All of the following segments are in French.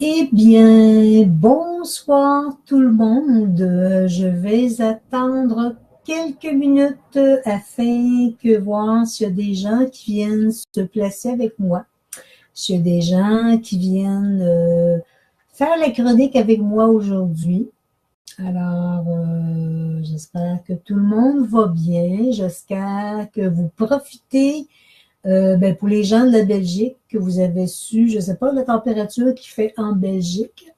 Eh bien, bonsoir tout le monde. Je vais attendre quelques minutes afin que voir s'il y a des gens qui viennent se placer avec moi. S'il y a des gens qui viennent faire la chronique avec moi aujourd'hui. Alors, j'espère que tout le monde va bien. J'espère que vous profitez pour les gens de la Belgique, que vous avez su, je ne sais pas la température qu'il fait en Belgique.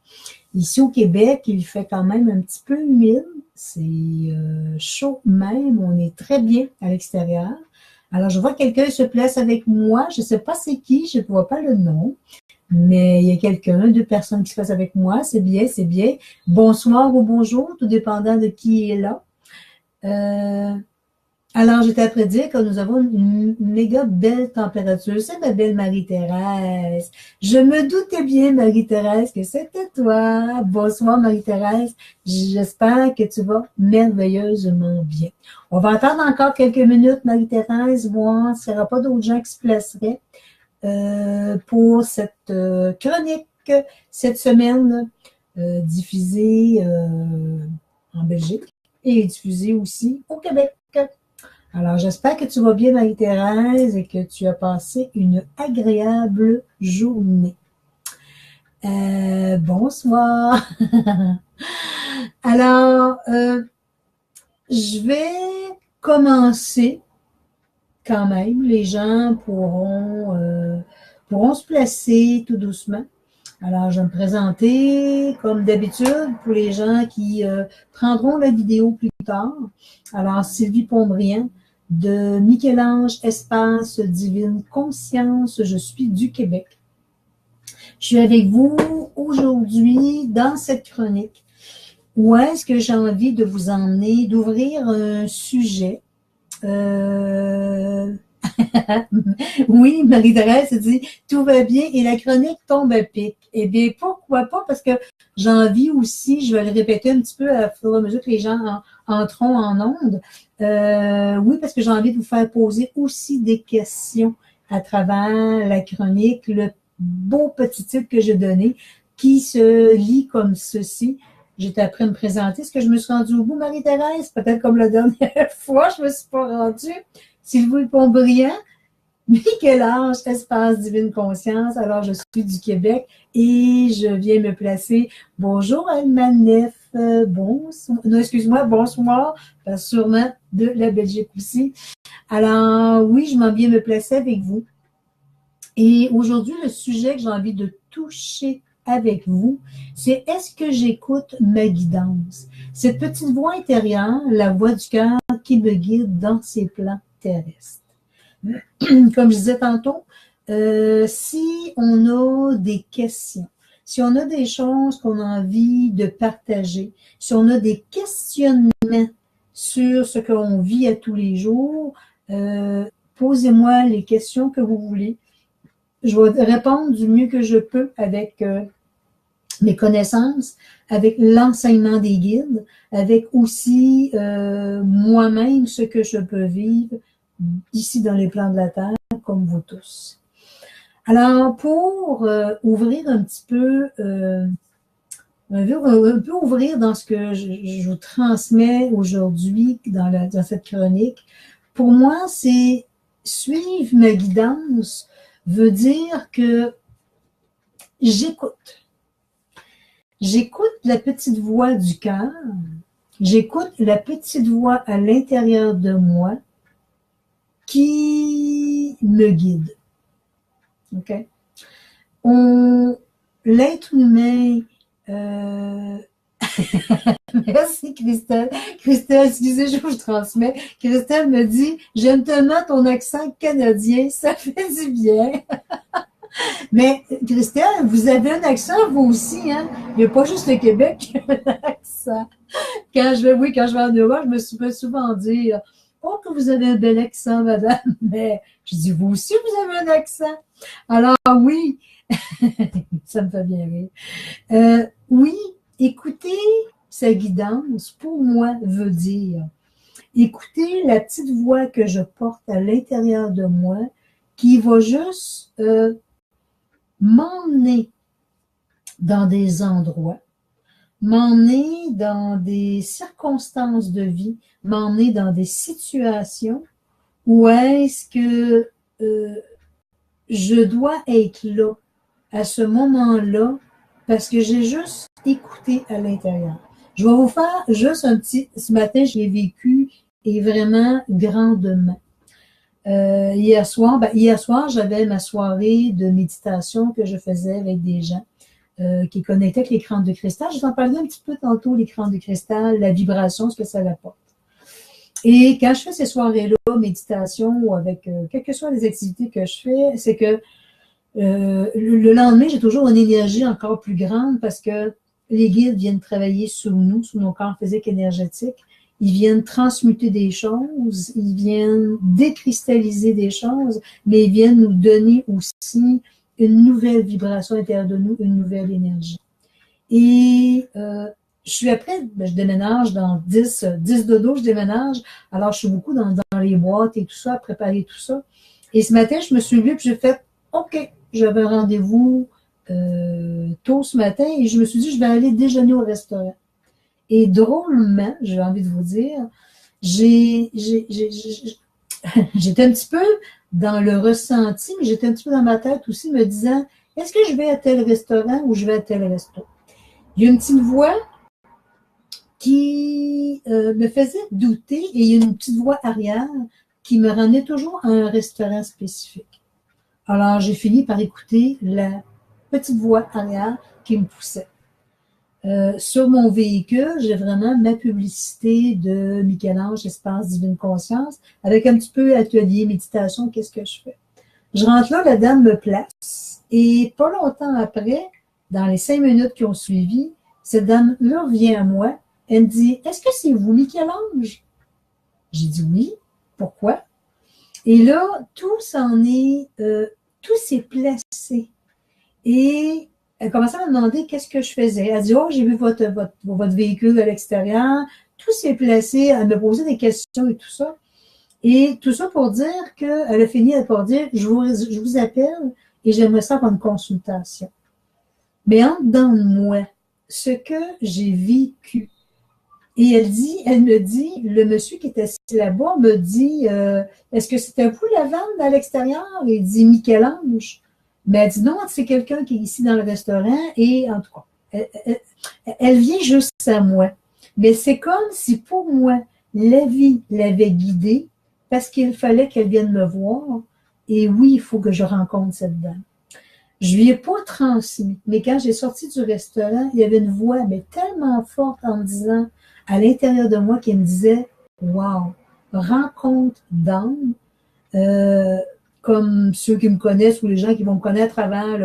Ici au Québec, il fait quand même un petit peu humide. C'est chaud même. On est très bien à l'extérieur. Alors, je vois quelqu'un se place avec moi. Je ne sais pas c'est qui, je ne vois pas le nom. Mais il y a quelqu'un, deux personnes qui se passent avec moi. C'est bien, c'est bien. Bonsoir ou bonjour, tout dépendant de qui est là. Euh, alors, j'étais à prédire que nous avons une méga belle température. C'est ma belle Marie-Thérèse. Je me doutais bien, Marie-Thérèse, que c'était toi. Bonsoir, Marie-Thérèse. J'espère que tu vas merveilleusement bien. On va attendre encore quelques minutes, Marie-Thérèse, voir s'il n'y aura pas d'autres gens qui se placeraient pour cette chronique cette semaine diffusée en Belgique et diffusée aussi au Québec. Alors, j'espère que tu vas bien, Marie-Thérèse, et que tu as passé une agréable journée. Bonsoir. Alors, je vais commencer quand même. Les gens pourront se placer tout doucement. Alors, je vais me présenter comme d'habitude pour les gens qui prendront la vidéo plus tard. Alors, Sylvie Pombriand de Michel-Ange Espace Divine Conscience, je suis du Québec. Je suis avec vous aujourd'hui dans cette chronique où est-ce que j'ai envie de vous emmener, d'ouvrir un sujet. Oui, Marie-Thérèse dit tout va bien et la chronique tombe à pic. Eh bien, pourquoi pas? Parce que j'ai envie aussi, je vais le répéter un petit peu à fur et à mesure que les gens entreront en ondes. Oui, parce que j'ai envie de vous faire poser aussi des questions à travers la chronique, le beau petit titre que j'ai donné, qui se lit comme ceci. J'étais après me présenter. Est-ce que je me suis rendue au bout, Marie-Thérèse? Peut-être comme la dernière fois, je me suis pas rendue. Sylvie Pombriand, Michel-Ange, Espace Divine Conscience. Alors, je suis du Québec et je viens me placer. Bonjour, Almanef. Bonsoir. Non, excuse-moi, bonsoir. Sûrement de la Belgique aussi. Alors, oui, je m'en viens me placer avec vous. Et aujourd'hui, le sujet que j'ai envie de toucher avec vous, c'est est-ce que j'écoute ma guidance? Cette petite voix intérieure, la voix du cœur qui me guide dans ses plans terrestres. Comme je disais tantôt, si on a des questions, si on a des choses qu'on a envie de partager, si on a des questionnements sur ce qu'on vit à tous les jours, posez-moi les questions que vous voulez. Je vais répondre du mieux que je peux avec mes connaissances, avec l'enseignement des guides, avec aussi moi-même ce que je peux vivre ici dans les plans de la Terre, comme vous tous. Alors, pour ouvrir un petit peu, un peu ouvrir dans ce que je vous transmets aujourd'hui dans cette chronique, pour moi, c'est suivre ma guidance veut dire que j'écoute. J'écoute la petite voix du cœur, j'écoute la petite voix à l'intérieur de moi qui me guide. OK? L'être humain, merci Christelle. Christelle, excusez, je vous transmets. Christelle me dit, j'aime tellement ton accent canadien, ça fait du bien. Mais Christelle, vous avez un accent, vous aussi, hein? Il n'y a pas juste le Québec qui a un accent. Quand je vais en Europe, je me suis fait souvent dire, oh, que vous avez un bel accent, madame. Mais je dis, vous aussi, vous avez un accent. Alors, oui, ça me fait bien rire. Oui, écouter sa guidance, pour moi, veut dire écouter la petite voix que je porte à l'intérieur de moi qui va juste m'emmener dans des endroits, m'emmener dans des circonstances de vie, m'emmener dans des situations où est-ce que je dois être là, à ce moment-là, parce que j'ai juste écouté à l'intérieur. Je vais vous faire juste un petit... Ce matin, je l'ai vécu et vraiment grandement. Hier soir, j'avais ma soirée de méditation que je faisais avec des gens qui connectaient avec l'écran de cristal. Je vous en parlais un petit peu tantôt, l'écran de cristal, la vibration, ce que ça apporte. Et quand je fais ces soirées-là, méditation ou avec quelles que soient les activités que je fais, c'est que le lendemain, j'ai toujours une énergie encore plus grande parce que les guides viennent travailler sur nous, sur nos corps physiques énergétiques. Ils viennent transmuter des choses, ils viennent décristalliser des choses, mais ils viennent nous donner aussi une nouvelle vibration à l'intérieur de nous, une nouvelle énergie. Et je suis après, je déménage dans 10 dodo, je déménage. Alors, je suis beaucoup dans les boîtes et tout ça, à préparer tout ça. Et ce matin, je me suis levée et j'ai fait, OK, j'avais un rendez-vous tôt ce matin et je me suis dit, je vais aller déjeuner au restaurant. Et drôlement, j'ai envie de vous dire, j'étais un petit peu dans le ressenti, mais j'étais un petit peu dans ma tête aussi, me disant, est-ce que je vais à tel restaurant ou je vais à tel resto? Il y a une petite voix qui me faisait douter et il y a une petite voix arrière qui me ramenait toujours à un restaurant spécifique. Alors, j'ai fini par écouter la petite voix arrière qui me poussait. Sur mon véhicule, j'ai vraiment ma publicité de Michel-Ange, Espace Divine Conscience, avec un petit peu atelier, méditation, qu'est-ce que je fais? Je rentre là, la dame me place, et pas longtemps après, dans les 5 minutes qui ont suivi, cette dame-là vient à moi, elle me dit, est-ce que c'est vous, Michel-Ange? J'ai dit oui, pourquoi? Et là, tout s'est placé. Et elle commençait à me demander qu'est-ce que je faisais. Elle dit, oh, j'ai vu votre véhicule à l'extérieur. Tout s'est placé. Elle me posait des questions et tout ça. Et tout ça pour dire qu'elle a fini par dire, je vous appelle et j'aimerais ça avoir une consultation. Mais en dedans de moi, ce que j'ai vécu, et elle me dit, le monsieur qui était assis là-bas me dit, est-ce que c'était vous la vente à l'extérieur? Il dit, Michel-Ange. Mais elle dit non, c'est quelqu'un qui est ici dans le restaurant et en tout cas, elle vient juste à moi. Mais c'est comme si pour moi, la vie l'avait guidée parce qu'il fallait qu'elle vienne me voir. Et oui, il faut que je rencontre cette dame. Je lui ai pas transmis, mais quand j'ai sorti du restaurant, il y avait une voix mais tellement forte en me disant, à l'intérieur de moi, qui me disait, wow, rencontre d'âme. Comme ceux qui me connaissent ou les gens qui vont me connaître avant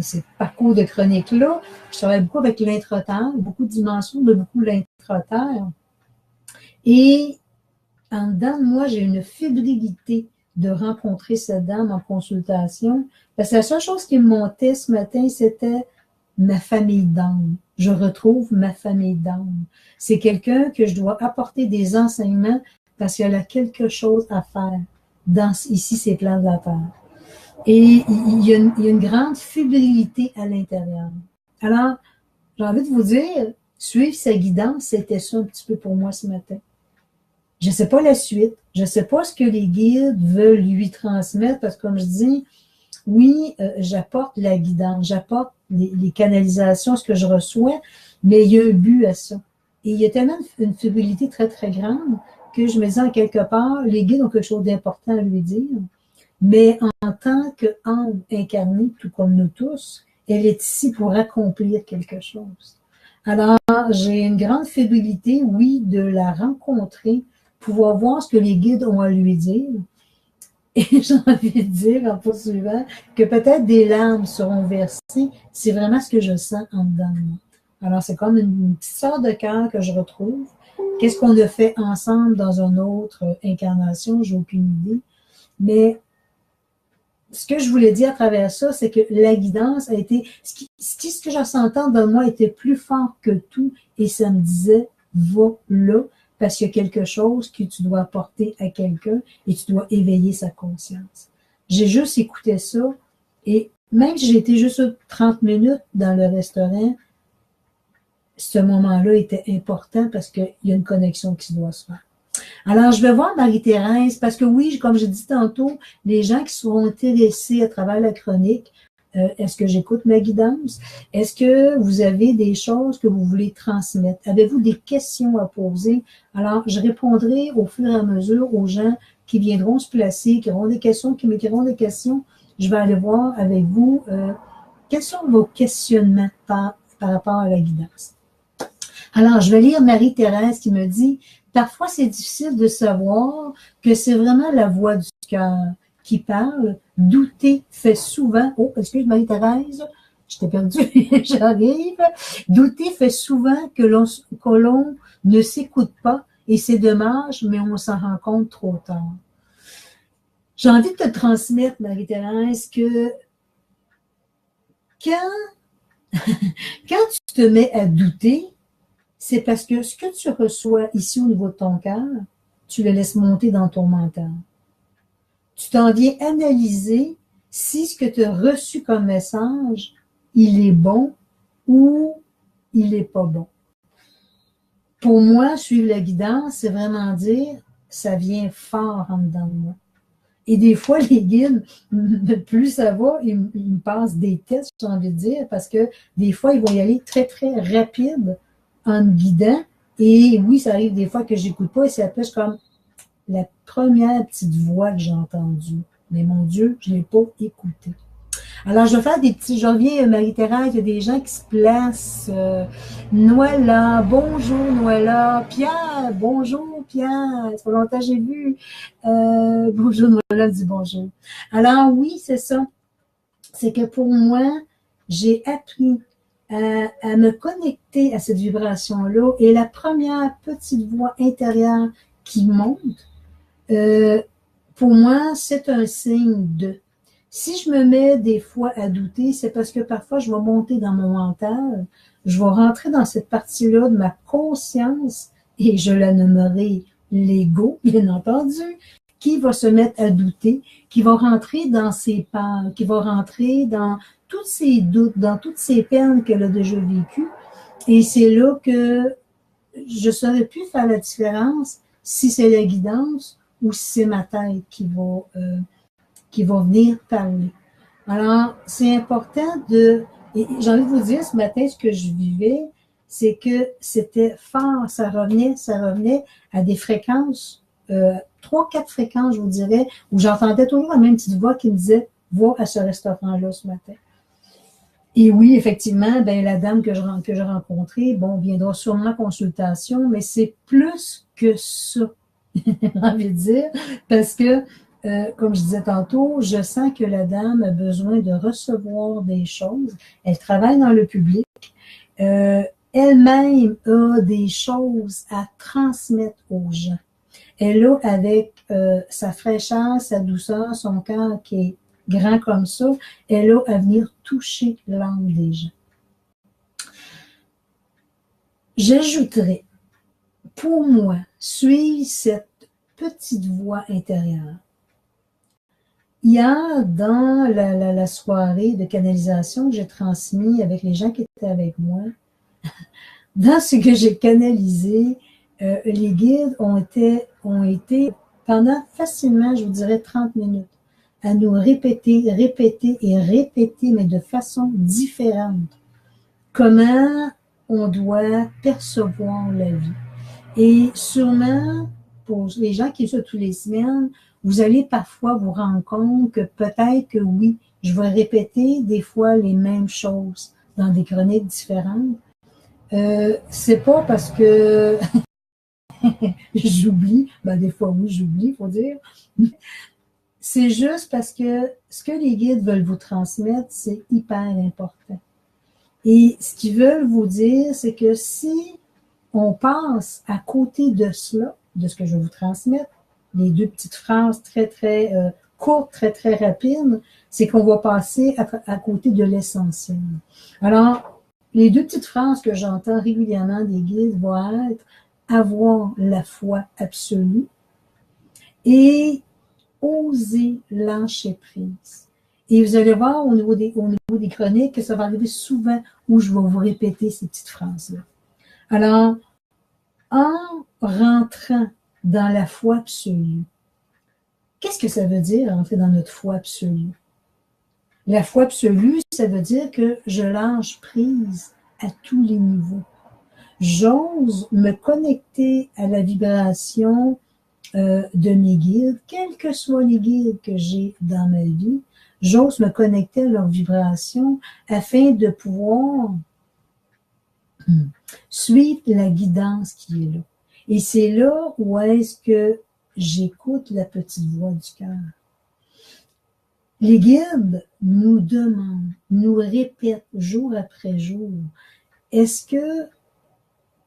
ce parcours de chronique-là, je travaille beaucoup avec l'intra-terre, beaucoup de dimensions de beaucoup l'intra-terre. Et en dedans de moi, j'ai une fébrilité de rencontrer cette dame en consultation. Parce que la seule chose qui me montait ce matin, c'était ma famille d'âme. Je retrouve ma famille d'âme. C'est quelqu'un que je dois apporter des enseignements parce qu'elle a quelque chose à faire dans ici ces plans de la Terre. Et il y a une grande fébrilité à l'intérieur. Alors, j'ai envie de vous dire, suivre sa guidance, c'était ça un petit peu pour moi ce matin. Je ne sais pas la suite, je ne sais pas ce que les guides veulent lui transmettre, parce que comme je dis, oui, j'apporte la guidance, j'apporte les canalisations, ce que je reçois, mais il y a un but à ça. Et il y a tellement une fébrilité très, très grande que je me dis en quelque part, les guides ont quelque chose d'important à lui dire, mais en tant qu'âme incarnée, tout comme nous tous, elle est ici pour accomplir quelque chose. Alors, j'ai une grande fébrilité, oui, de la rencontrer, pouvoir voir ce que les guides ont à lui dire. Et j'ai envie de dire, en poursuivant, que peut-être des larmes seront versées. C'est vraiment ce que je sens en dedans de moi. Alors, c'est comme une petite sorte de cœur que je retrouve. Qu'est-ce qu'on a fait ensemble dans une autre incarnation? J'ai aucune idée. Mais ce que je voulais dire à travers ça, c'est que la guidance a été... Ce que je ressentais dans moi était plus fort que tout. Et ça me disait, va là, parce qu'il y a quelque chose que tu dois apporter à quelqu'un et tu dois éveiller sa conscience. J'ai juste écouté ça et même si j'ai été juste 30 minutes dans le restaurant, ce moment-là était important parce qu'il y a une connexion qui doit se faire. Alors, je vais voir Marie-Thérèse parce que oui, comme j'ai dit tantôt, les gens qui seront intéressés à travers la chronique, est-ce que j'écoute ma guidance? Est-ce que vous avez des choses que vous voulez transmettre? Avez-vous des questions à poser? Alors, je répondrai au fur et à mesure aux gens qui viendront se placer, qui auront des questions, qui m'écriront des questions. Je vais aller voir avec vous quels sont vos questionnements par rapport à la guidance. Alors, je vais lire Marie-Thérèse qui me dit, parfois c'est difficile de savoir que c'est vraiment la voix du cœur qui parle. Douter fait souvent, oh, excuse Marie-Thérèse, je t'ai perdu, j'arrive. Douter fait souvent que l'on ne s'écoute pas et c'est dommage, mais on s'en rend compte trop tard. J'ai envie de te transmettre, Marie-Thérèse, que quand tu te mets à douter, c'est parce que ce que tu reçois ici au niveau de ton cœur, tu le laisses monter dans ton mental. Tu t'en viens analyser si ce que tu as reçu comme message, il est bon ou il n'est pas bon. Pour moi, suivre la guidance, c'est vraiment dire, ça vient fort en dedans de moi. Et des fois, les guides, plus ça va, ils me passent des tests, j'ai envie de dire, parce que des fois, ils vont y aller très, très rapide en me guidant. Et oui, ça arrive des fois que j'écoute pas et c'est après comme la première petite voix que j'ai entendue. Mais mon Dieu, je l'ai pas écoutée. Alors, je vais faire des petits, je reviens, Marie-Thérèse, il y a des gens qui se placent. Noëlla, bonjour Noëlla. Pierre, bonjour Pierre. Ça fait longtemps que j'ai vu. Bonjour Noëlla, dit bonjour. Alors oui, c'est ça. C'est que pour moi, j'ai appris à me connecter à cette vibration-là et la première petite voix intérieure qui monte, pour moi, c'est un signe de. Si je me mets des fois à douter, c'est parce que parfois je vais monter dans mon mental, je vais rentrer dans cette partie-là de ma conscience et je la nommerai l'ego, bien entendu, qui va se mettre à douter, qui va rentrer dans ses peurs, qui va rentrer dans tous ses doutes, dans toutes ses peines qu'elle a déjà vécues. Et c'est là que je saurais plus faire la différence si c'est la guidance ou si c'est ma tête qui va venir parler. Alors, c'est important de... Et j'ai envie de vous dire, ce matin, ce que je vivais, c'est que c'était fort, ça revenait à des fréquences, 3-4 fréquences, je vous dirais, où j'entendais toujours la même petite voix qui me disait « Va à ce restaurant-là ce matin ». Et oui, effectivement, ben, la dame que j'ai rencontrée, bon, viendra sûrement en consultation, mais c'est plus que ça, j'ai envie de dire, parce que comme je disais tantôt, je sens que la dame a besoin de recevoir des choses. Elle travaille dans le public. Elle-même a des choses à transmettre aux gens. Elle a, avec sa fraîcheur, sa douceur, son cœur qui est grand comme ça, elle a à venir toucher l'âme des gens. J'ajouterais, pour moi, suivre cette petite voix intérieure. Hier, dans la soirée de canalisation que j'ai transmis avec les gens qui étaient avec moi, dans ce que j'ai canalisé, les guides ont été pendant facilement, je vous dirais, 30 minutes, à nous répéter, mais de façon différente, comment on doit percevoir la vie. Et sûrement, pour les gens qui sont tous les semaines, vous allez parfois vous rendre compte que peut-être que oui, je vais répéter des fois les mêmes choses dans des chroniques différentes. C'est pas parce que j'oublie, ben des fois oui, j'oublie, faut dire. C'est juste parce que ce que les guides veulent vous transmettre, c'est hyper important. Et ce qu'ils veulent vous dire, c'est que si on passe à côté de cela, de ce que je vais vous transmettre, les deux petites phrases très, très courtes, très, très rapides, c'est qu'on va passer à côté de l'essentiel. Alors, les deux petites phrases que j'entends régulièrement des guides vont être avoir la foi absolue et oser lâcher prise. Et vous allez voir au niveau des chroniques que ça va arriver souvent où je vais vous répéter ces petites phrases-là. Alors, en rentrant dans la foi absolue, qu'est-ce que ça veut dire, rentrer dans notre foi absolue? La foi absolue, ça veut dire que je lâche prise à tous les niveaux. J'ose me connecter à la vibration de mes guides, quels que soient les guides que j'ai dans ma vie. J'ose me connecter à leur vibration afin de pouvoir suivre la guidance qui est là. Et c'est là où est-ce que j'écoute la petite voix du cœur. Les guides nous demandent, nous répètent jour après jour, est-ce que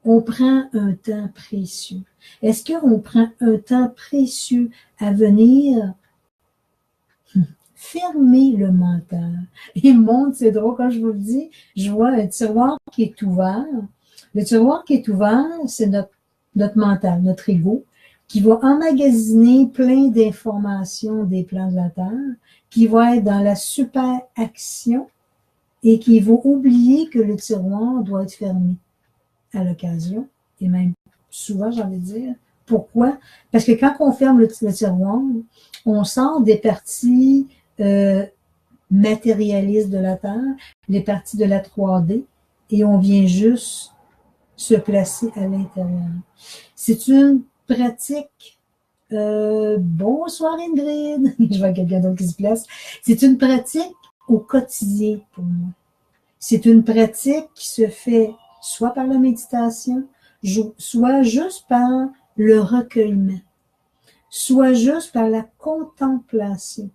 on prend un temps précieux? Est-ce qu'on prend un temps précieux à venir fermer le mental? Et montre, c'est drôle, quand je vous le dis, je vois un tiroir qui est ouvert. Le tiroir qui est ouvert, c'est notre mental, notre ego, qui va emmagasiner plein d'informations des plans de la Terre, qui va être dans la super action et qui va oublier que le tiroir doit être fermé à l'occasion, et même souvent, j'ai envie de dire. Pourquoi? Parce que quand on ferme le tiroir, on sort des parties matérialistes de la Terre, les parties de la 3D, et on vient juste se placer à l'intérieur. C'est une pratique. Bonsoir Ingrid, je vois quelqu'un d'autre qui se place. C'est une pratique au quotidien pour moi. C'est une pratique qui se fait soit par la méditation, soit juste par le recueillement, soit juste par la contemplation.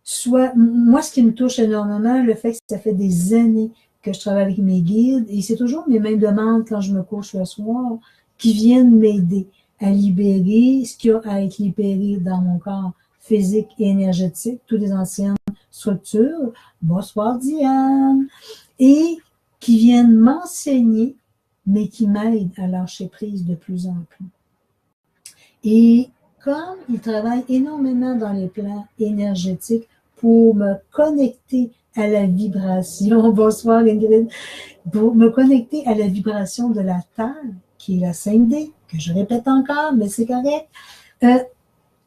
Soit, moi, ce qui me touche énormément, le fait que ça fait des années que je travaille avec mes guides, et c'est toujours mes mêmes demandes quand je me couche le soir, qui viennent m'aider à libérer ce qui a à être libéré dans mon corps physique et énergétique, toutes les anciennes structures. Bonsoir Diane! Et qui viennent m'enseigner, mais qui m'aident à lâcher prise de plus en plus. Et comme ils travaillent énormément dans les plans énergétiques pour me connecter à la vibration, bonsoir Ingrid, pour me connecter à la vibration de la Terre, qui est la 5D, que je répète encore, mais c'est correct.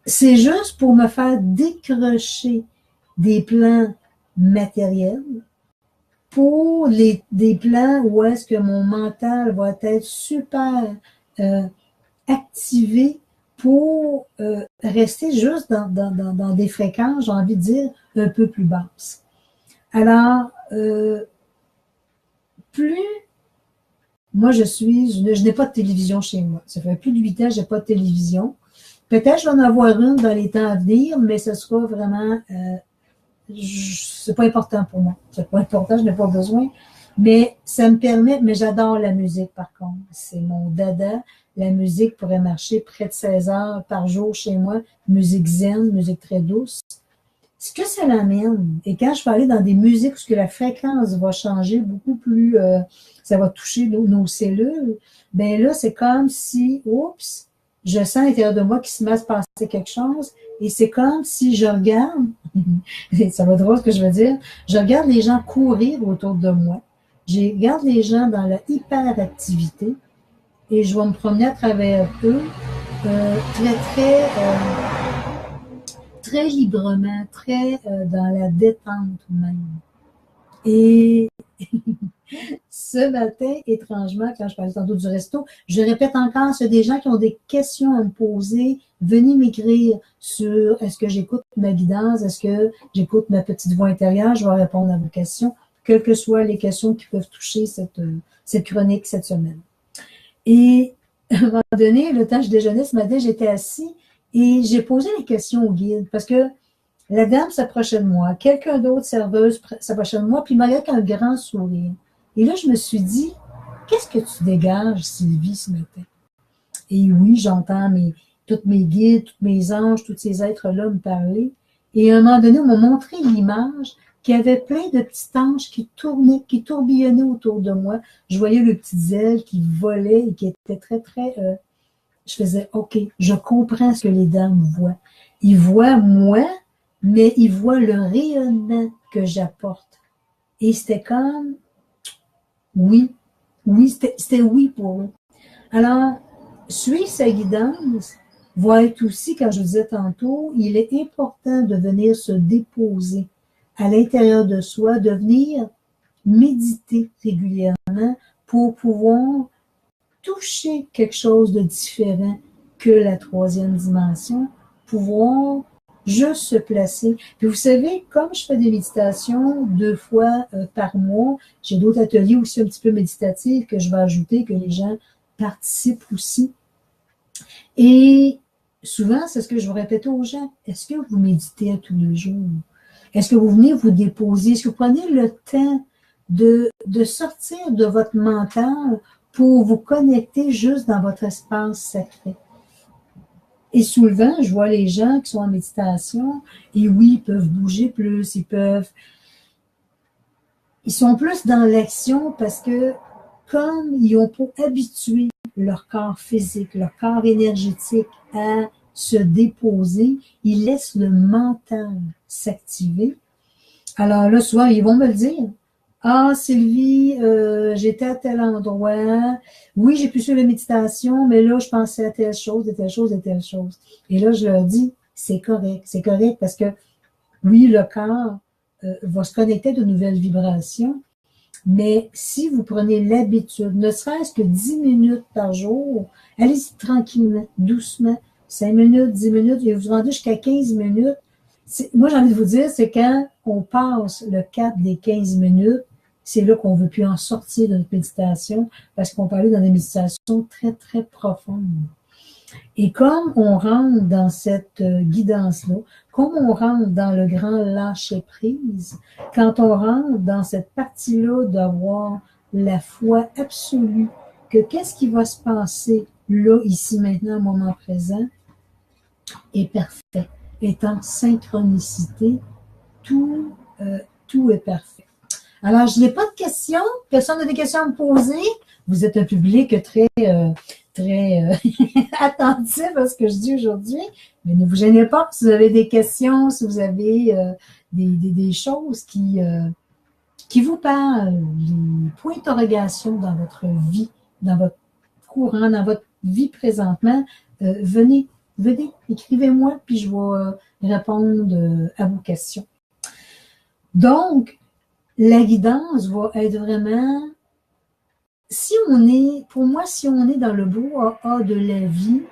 C'est juste pour me faire décrocher des plans matériels pour des plans où est-ce que mon mental va être super activé pour rester juste dans des fréquences, j'ai envie de dire, un peu plus basses. Alors, plus moi je n'ai pas de télévision chez moi. Ça fait plus de 8 ans que je n'ai pas de télévision. Peut-être que je vais en avoir une dans les temps à venir, mais ce sera vraiment c'est pas important pour moi. C'est pas important, je n'ai pas besoin. Mais ça me permet, mais j'adore la musique par contre. C'est mon dada. La musique pourrait marcher près de 16 heures par jour chez moi. Musique zen, musique très douce. Ce que ça l'amène, et quand je vais aller dans des musiques où la fréquence va changer beaucoup plus, ça va toucher nos cellules, ben là, c'est comme si, oups, je sens à l'intérieur de moi qu'il se met à se passer quelque chose, et c'est comme si je regarde, ça va drôle ce que je veux dire, je regarde les gens courir autour de moi, je regarde les gens dans la hyperactivité, et je vais me promener à travers eux, très librement, très dans la détente même. Et ce matin, étrangement, quand je parlais tantôt du resto, je répète encore, s'il y a des gens qui ont des questions à me poser, venez m'écrire sur est-ce que j'écoute ma guidance, est-ce que j'écoute ma petite voix intérieure, je vais répondre à vos questions, quelles que soient les questions qui peuvent toucher cette chronique cette semaine. Et à un moment donné, le temps que je déjeunais ce matin, j'étais assis et j'ai posé la question au guide parce que la dame s'approchait de moi, quelqu'un d'autre serveuse s'approchait de moi, puis il m'a avec un grand sourire. Et là, je me suis dit, qu'est-ce que tu dégages, Sylvie, ce matin? Et oui, j'entends toutes mes guides, tous mes anges, tous ces êtres-là me parler. Et à un moment donné, on m'a montré l'image qu'il y avait plein de petits anges qui tournaient, qui tourbillonnaient autour de moi. Je voyais les petites ailes qui volaient et qui étaient très, très... je faisais, OK, je comprends ce que les dames voient. Ils voient moi, mais ils voient le rayonnement que j'apporte. Et c'était comme, oui, oui, c'était oui pour eux. Alors, suivre sa guidance va être aussi, comme je vous disais tantôt, il est important de venir se déposer à l'intérieur de soi, de venir méditer régulièrement pour pouvoir toucher quelque chose de différent que la troisième dimension, pouvoir juste se placer. Puis vous savez, comme je fais des méditations 2 fois par mois, j'ai d'autres ateliers aussi un petit peu méditatifs que je vais ajouter, que les gens participent aussi. Et souvent, c'est ce que je vous répète aux gens. Est-ce que vous méditez à tous les jours? Est-ce que vous venez vous déposer? Est-ce que vous prenez le temps de sortir de votre mental pour vous connecter juste dans votre espace sacré? Et souvent, je vois les gens qui sont en méditation, et oui, ils peuvent bouger plus, ils sont plus dans l'action parce que comme ils ont pour habitué leur corps physique, leur corps énergétique à se déposer, ils laissent le mental s'activer. Alors là, souvent, ils vont me le dire. Ah, Sylvie, j'étais à tel endroit. Oui, j'ai pu suivre la méditation, mais là, je pensais à telle chose, à telle chose, à telle chose. Et là, je leur dis, c'est correct parce que oui, le corps va se connecter à de nouvelles vibrations, mais si vous prenez l'habitude, ne serait-ce que 10 minutes par jour, allez-y tranquillement, doucement, 5 minutes, 10 minutes, et vous rendez jusqu'à 15 minutes. Moi, j'ai envie de vous dire, c'est quand on passe le cap des 15 minutes, c'est là qu'on ne veut plus en sortir de notre méditation, parce qu'on peut aller dans des méditations très, très profondes. Et comme on rentre dans cette guidance-là, comme on rentre dans le grand lâcher-prise, quand on rentre dans cette partie-là d'avoir la foi absolue que qu'est-ce qui va se passer là, ici, maintenant, au moment présent, est parfait, est en synchronicité, tout, tout est parfait. Alors, je n'ai pas de questions. Personne n'a des questions à me poser. Vous êtes un public très attentif à ce que je dis aujourd'hui. Mais ne vous gênez pas si vous avez des questions, si vous avez des choses qui vous parlent, des points d'interrogation dans votre vie, dans votre courant, dans votre vie présentement. Venez, écrivez-moi, puis je vais répondre à vos questions. Donc, la guidance va être vraiment, pour moi, si on est dans le brouhaha de la vie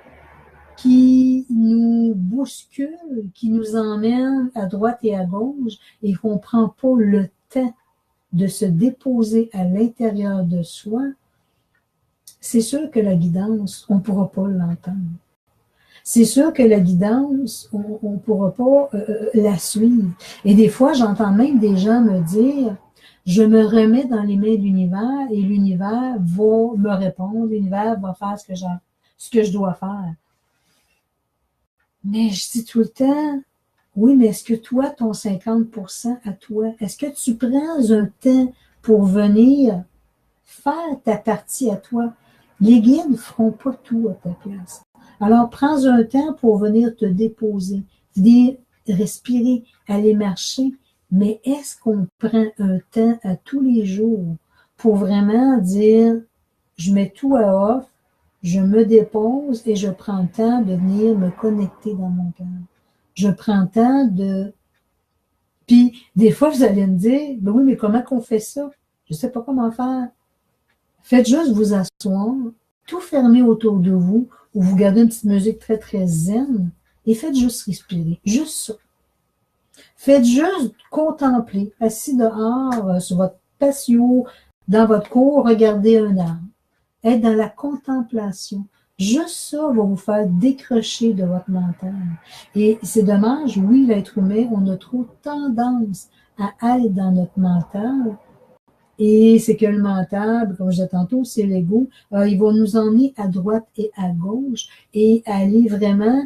qui nous bouscule, qui nous emmène à droite et à gauche et qu'on ne prend pas le temps de se déposer à l'intérieur de soi, c'est sûr que la guidance, on ne pourra pas l'entendre. C'est sûr que la guidance, on ne pourra pas la suivre. Et des fois, j'entends même des gens me dire, je me remets dans les mains de l'univers et l'univers va me répondre, l'univers va faire ce que je dois faire. Mais je dis tout le temps, oui, mais est-ce que toi, ton 50% à toi, est-ce que tu prends un temps pour venir faire ta partie à toi? Les guides ne feront pas tout à ta place. Alors, prends un temps pour venir te déposer, venir respirer, aller marcher. Mais est-ce qu'on prend un temps à tous les jours pour vraiment dire, je mets tout à off, je me dépose et je prends le temps de venir me connecter dans mon cœur. Je prends le temps de... Puis, des fois, vous allez me dire, ben oui, mais comment qu'on fait ça? Je ne sais pas comment faire. Faites juste vous asseoir, tout fermer autour de vous, ou vous gardez une petite musique très, très zen, et faites juste respirer. Juste ça. Faites juste contempler, assis dehors, sur votre patio, dans votre cour, regardez un arbre. Être dans la contemplation. Juste ça va vous faire décrocher de votre mental. Et c'est dommage, oui, l'être humain, on a trop tendance à être dans notre mental. Et c'est que le mental, comme je disais tantôt, c'est l'ego. Il va nous emmener à droite et à gauche et aller vraiment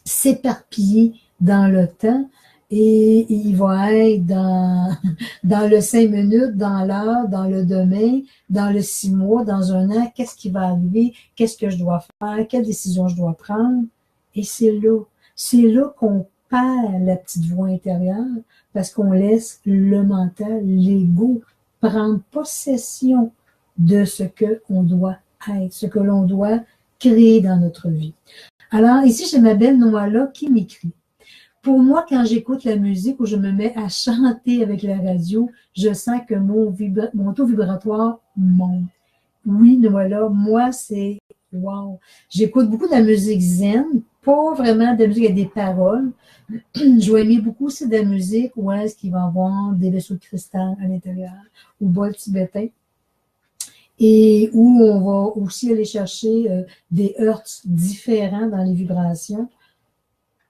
s'éparpiller dans le temps. Et il va être dans le 5 minutes, dans l'heure, dans le demain, dans le 6 mois, dans un an, qu'est-ce qui va arriver, qu'est-ce que je dois faire, quelle décision je dois prendre. Et c'est là qu'on perd la petite voix intérieure parce qu'on laisse le mental, l'ego, prendre possession de ce qu'on doit être, ce que l'on doit créer dans notre vie. Alors, ici, j'ai ma belle Noala qui m'écrit. Pour moi, quand j'écoute la musique ou je me mets à chanter avec la radio, je sens que mon taux vibratoire monte. Oui, Noala, moi, c'est wow. J'écoute beaucoup de la musique zen, pas vraiment de la musique avec des paroles. Je vais aimer beaucoup aussi de la musique où est-ce qu'il va y avoir des vaisseaux de cristal à l'intérieur, ou bol tibétain, et où on va aussi aller chercher des hertz différents dans les vibrations.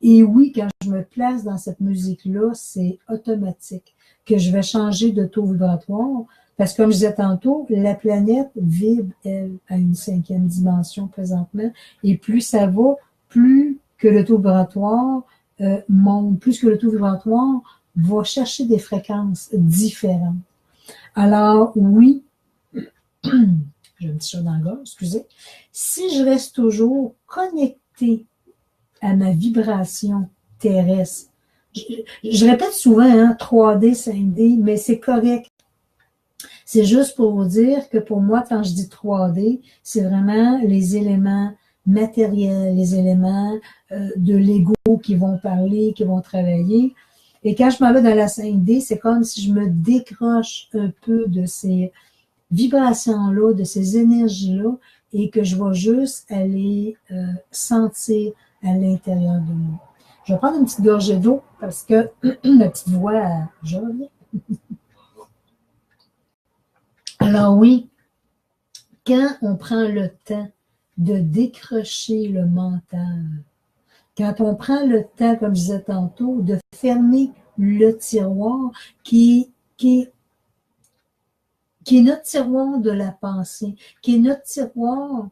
Et oui, quand je me place dans cette musique-là, c'est automatique que je vais changer de taux vibratoire. Parce que comme je disais tantôt, la planète vibre, elle, à une 5e dimension présentement. Et plus ça va, plus que le taux vibratoire monte, plus que le taux vibratoire va chercher des fréquences différentes. Alors, oui, j'ai un petit chat dans le gorge, excusez. Si je reste toujours connectée à ma vibration terrestre, je répète souvent, hein, 3D, 5D, mais c'est correct. C'est juste pour vous dire que pour moi, quand je dis 3D, c'est vraiment les éléments matériels, les éléments de l'ego qui vont parler, qui vont travailler. Et quand je m'en vais dans la 5D, c'est comme si je me décroche un peu de ces vibrations-là, de ces énergies-là, et que je vais juste aller sentir à l'intérieur de moi. Je vais prendre une petite gorgée d'eau parce que ma petite voix, je reviens. Alors oui, quand on prend le temps de décrocher le mental, quand on prend le temps, comme je disais tantôt, de fermer le tiroir qui est notre tiroir de la pensée, qui est notre tiroir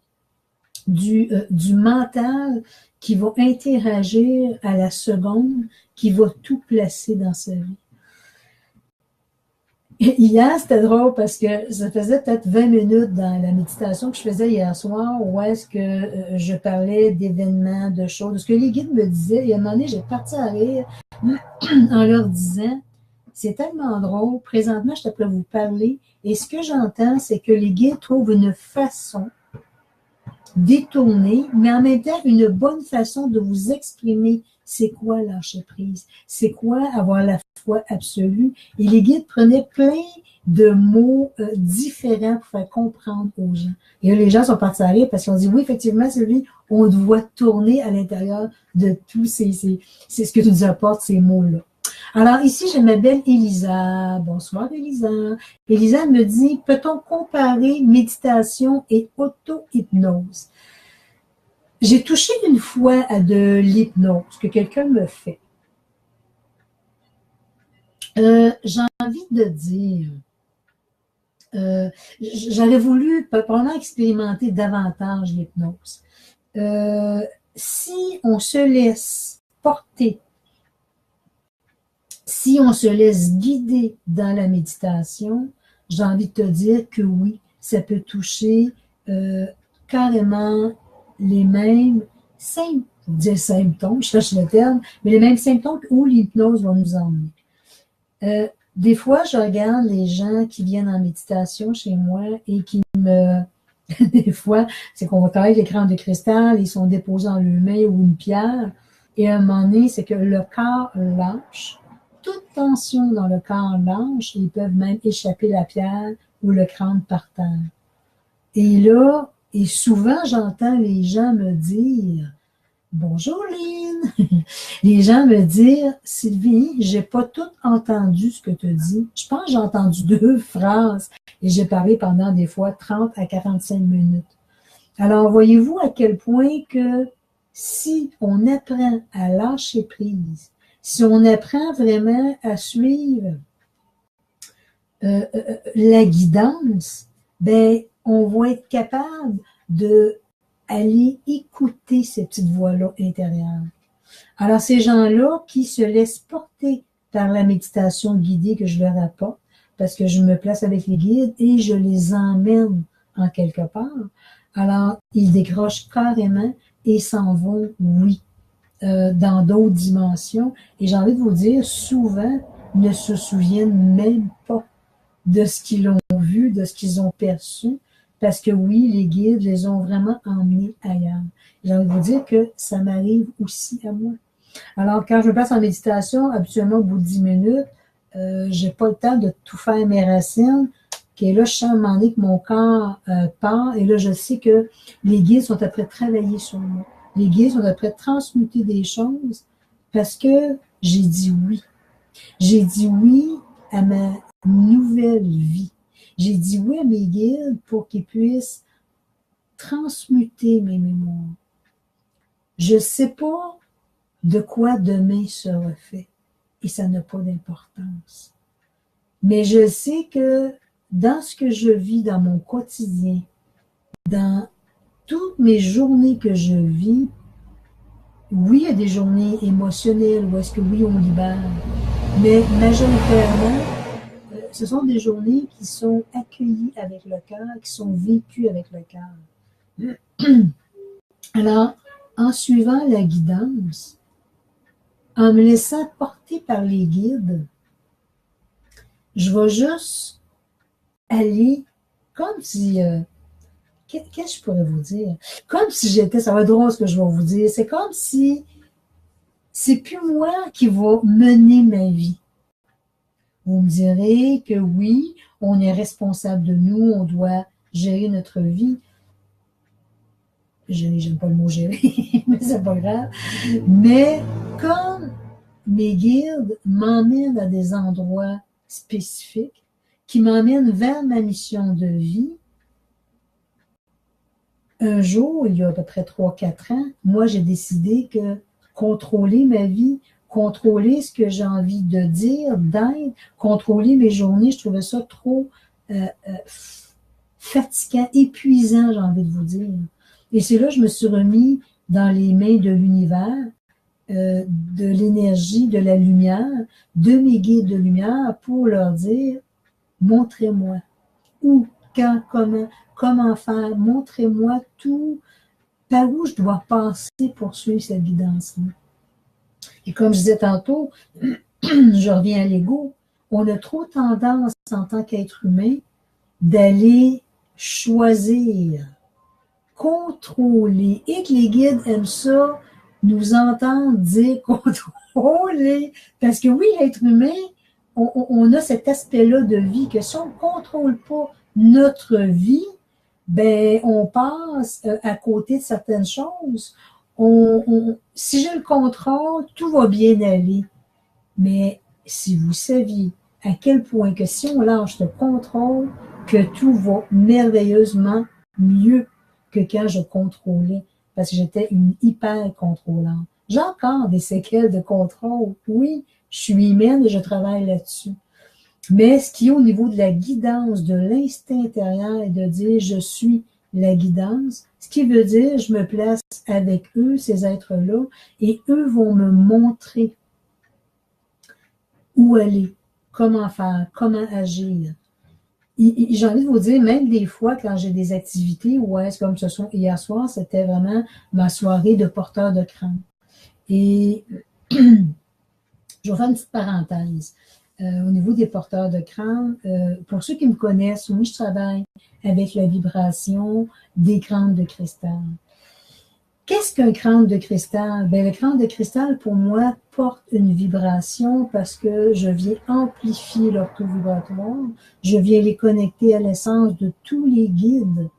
du mental qui va interagir à la seconde, qui va tout placer dans sa vie. Hier, c'était drôle parce que ça faisait peut-être 20 minutes dans la méditation que je faisais hier soir où est-ce que je parlais d'événements, de choses, de ce que les guides me disaient. Et à un moment donné, j'ai parti à rire en leur disant, c'est tellement drôle, présentement, je suis prêt à vous parler et ce que j'entends, c'est que les guides trouvent une façon détournée, mais en même temps, une bonne façon de vous exprimer c'est quoi lâcher prise, c'est quoi avoir la foi absolue. Et les guides prenaient plein de mots différents pour faire comprendre aux gens. Et là, les gens sont partis à rire parce qu'ils ont dit, oui, effectivement, Sylvie, on doit tourner à l'intérieur de tous c'est ce que tu nous apportes, ces mots-là. Alors ici, j'ai ma belle Elisa. Bonsoir Elisa. Elisa me dit, peut-on comparer méditation et auto-hypnose? J'ai touché une fois à de l'hypnose que quelqu'un me fait. J'ai envie de dire, j'aurais voulu probablement expérimenter davantage l'hypnose. Si on se laisse porter, si on se laisse guider dans la méditation, j'ai envie de te dire que oui, ça peut toucher carrément les mêmes symptômes, je veux dire symptômes, je cherche le terme, mais les mêmes symptômes où l'hypnose va nous emmener. Des fois, je regarde les gens qui viennent en méditation chez moi et qui me... Des fois, c'est qu'on va travailler avec l'écran de cristal, ils sont déposés en main ou une pierre, et à un moment donné, c'est que le corps lâche. Toute tension dans le corps lâche, ils peuvent même échapper la pierre ou le crâne par terre. Et là, et souvent, j'entends les gens me dire « Bonjour Lynn! » Les gens me disent « Sylvie, j'ai pas tout entendu ce que tu dis. Je pense que j'ai entendu 2 phrases et j'ai parlé pendant des fois 30 à 45 minutes. » Alors, voyez-vous à quel point que si on apprend à lâcher prise, si on apprend vraiment à suivre la guidance, ben on va être capable d'aller écouter ces petites voix-là intérieures. Alors, ces gens-là qui se laissent porter par la méditation guidée que je leur apporte, parce que je me place avec les guides et je les emmène en quelque part, alors ils décrochent carrément et s'en vont, oui, dans d'autres dimensions. Et j'ai envie de vous dire, souvent, ne se souviennent même pas de ce qu'ils ont vu, de ce qu'ils ont perçu, parce que oui, les guides les ont vraiment emmenés ailleurs. J'ai envie de vous dire que ça m'arrive aussi à moi. Alors, quand je me place en méditation, habituellement, au bout de 10 minutes, j'ai pas le temps de tout faire mes racines, et là, je sens à un moment donné que mon corps part, et là, je sais que les guides sont après travailler sur moi. Les guides sont après transmuter des choses, parce que j'ai dit oui. J'ai dit oui à ma nouvelle vie. J'ai dit oui à mes guides pour qu'ils puissent transmuter mes mémoires. Je ne sais pas de quoi demain sera fait et ça n'a pas d'importance. Mais je sais que dans ce que je vis dans mon quotidien, dans toutes mes journées que je vis, oui, il y a des journées émotionnelles où est-ce que oui, on libère, mais majoritairement, ce sont des journées qui sont accueillies avec le cœur, qui sont vécues avec le cœur. Alors, en suivant la guidance, en me laissant porter par les guides, je vais juste aller comme si... qu'est-ce que je pourrais vous dire? Comme si j'étais... Ça va être drôle ce que je vais vous dire. C'est comme si c'est plus moi qui va mener ma vie. Vous me direz que oui, on est responsable de nous, on doit gérer notre vie. J'aime pas le mot gérer, mais c'est pas grave. Mais comme mes guides m'emmènent à des endroits spécifiques, qui m'emmènent vers ma mission de vie, un jour, il y a à peu près 3-4 ans, moi j'ai décidé que contrôler ma vie, contrôler ce que j'ai envie de dire, d'être, contrôler mes journées, je trouvais ça trop fatigant, épuisant, j'ai envie de vous dire. Et c'est là que je me suis remis dans les mains de l'univers, de l'énergie, de la lumière, de mes guides de lumière pour leur dire, montrez-moi où, quand, comment faire, montrez-moi tout, par où je dois passer pour suivre cette guidance-là. Et comme je disais tantôt, je reviens à l'ego, on a trop tendance en tant qu'être humain d'aller choisir, contrôler, et que les guides aiment ça, nous entendre dire contrôler. Parce que oui, l'être humain, on a cet aspect-là de vie que si on ne contrôle pas notre vie, ben on passe à côté de certaines choses. Si j'ai le contrôle, tout va bien aller. Mais si vous saviez à quel point que si on lâche le contrôle, que tout va merveilleusement mieux que quand je contrôlais, parce que j'étais une hyper contrôlante. J'ai encore des séquelles de contrôle. Oui, je suis humaine et je travaille là-dessus. Mais ce qui est au niveau de la guidance, de l'instinct intérieur et de dire je suis la guidance, ce qui veut dire je me place avec eux, ces êtres-là, et eux vont me montrer où aller, comment faire, comment agir. J'ai envie de vous dire, même des fois, quand j'ai des activités, ouais, comme ce soit hier soir, c'était vraiment ma soirée de porteur de crâne. Et je vais faire une petite parenthèse. Au niveau des porteurs de crâne, pour ceux qui me connaissent, oui, je travaille avec la vibration des crânes de cristal. Qu'est-ce qu'un crâne de cristal? Ben, le crâne de cristal, pour moi, porte une vibration parce que je viens amplifier leur taux vibratoire. Je viens les connecter à l'essence de tous les guides